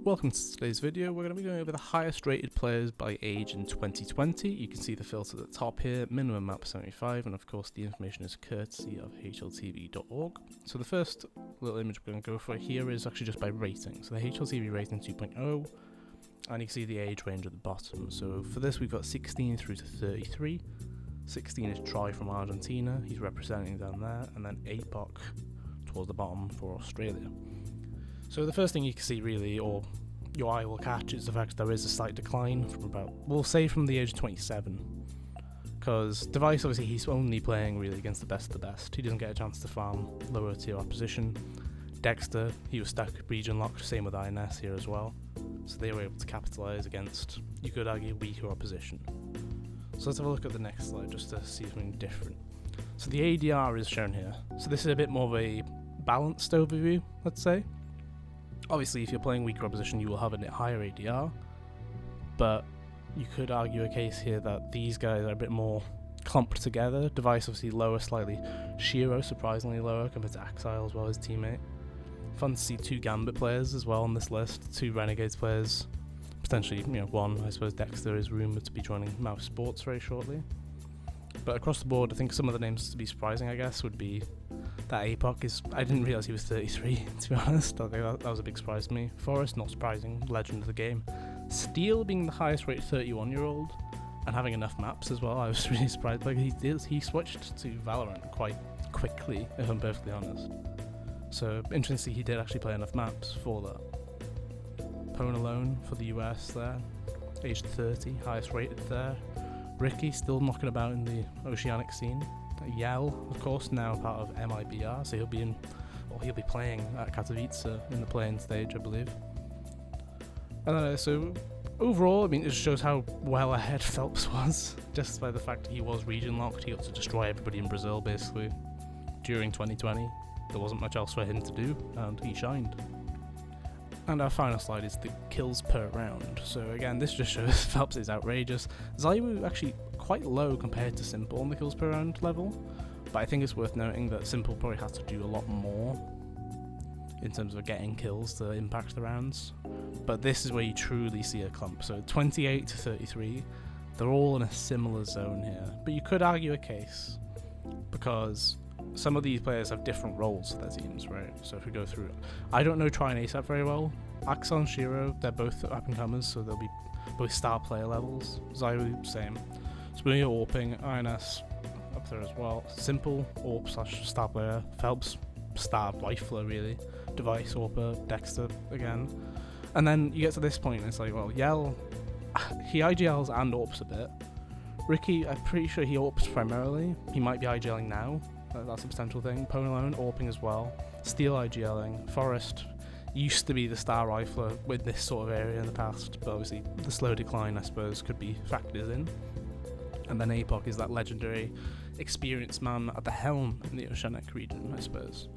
Welcome to today's video. We're going to be going over the highest rated players by age in 2020. You can see the filter at the top here, minimum map 75, and of course the information is courtesy of hltv.org. So the first little image we're going to go for here is actually just by rating. So the HLTV rating 2.0, and you can see the age range at the bottom. So for this we've got 16 through to 33. 16 is Troy from Argentina, he's representing down there, and then APOC towards the bottom for Australia. So the first thing you can see really, or your eye will catch, is the fact there is a slight decline from about, we'll say from the age of 27. Because Device, obviously he's only playing really against the best of the best. He doesn't get a chance to farm lower tier opposition. Dexter, he was stuck region locked, same with INS here as well. So they were able to capitalise against, you could argue, weaker opposition. So let's have a look at the next slide just to see something different. So the ADR is shown here. So this is a bit more of a balanced overview, let's say. Obviously, if you're playing weaker opposition, you will have a higher ADR, but you could argue a case here that these guys are a bit more clumped together. Device obviously lower slightly. Shiro surprisingly lower compared to Axile as well as teammate. Fun to see two Gambit players as well on this list, two Renegades players. Potentially, one, I suppose Dexter is rumoured to be joining Mouse Sports very shortly. But across the board, I think some of the names to be surprising, I guess, would be that APOC is, I didn't realise he was 33, to be honest. I think that was a big surprise to me. Forrest, not surprising, legend of the game. Steel being the highest rated 31-year-old, and having enough maps as well, I was really surprised. Like, he switched to Valorant quite quickly, if I'm perfectly honest. So, interesting, he did actually play enough maps for that. Pone alone for the US there, aged 30, highest rated there. Ricky still knocking about in the oceanic scene. Yell, of course, now part of MIBR, so he'll be playing at Katowice in the playing stage, I believe. So overall, I mean, it just shows how well ahead Phelps was, just by the fact that he was region locked. He got to destroy everybody in Brazil basically during 2020. There wasn't much else for him to do, and he shined. And our final slide is the kills per round. So again, this just shows Phelps is outrageous. Zaiwu actually quite low compared to Simple on the kills per round level, but I think it's worth noting that Simple probably has to do a lot more in terms of getting kills to impact the rounds. But this is where you truly see a clump. So 28 to 33, they're all in a similar zone here. But you could argue a case, because some of these players have different roles for their teams, right? So if we go through it, I don't know Try and ASAP very well. Axel and Shiro, they're both up and comers, so they'll be both star player levels. Zaiwu, same. Spoonie, AWPing, INS up there as well. Simple, AWP / star player. Phelps, star rifler really. Device, AWPer, Dexter again. And then you get to this point and it's like, well, Yell, he IGLs and AWPs a bit. Ricky, I'm pretty sure he AWPs primarily. He might be IGLing now. That's a potential thing. Pone alone, AWPing as well. Steel IGLing. Forrest used to be the star rifler with this sort of area in the past, but obviously the slow decline, I suppose, could be factored in. And then APOC is that legendary experienced man at the helm in the Oceanic region, I suppose.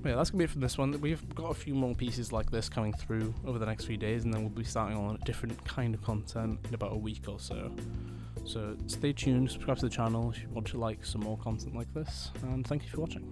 But yeah, that's going to be it from this one. We've got a few more pieces like this coming through over the next few days, and then we'll be starting on a different kind of content in about a week or so. So stay tuned, subscribe to the channel if you want to like some more content like this, and thank you for watching.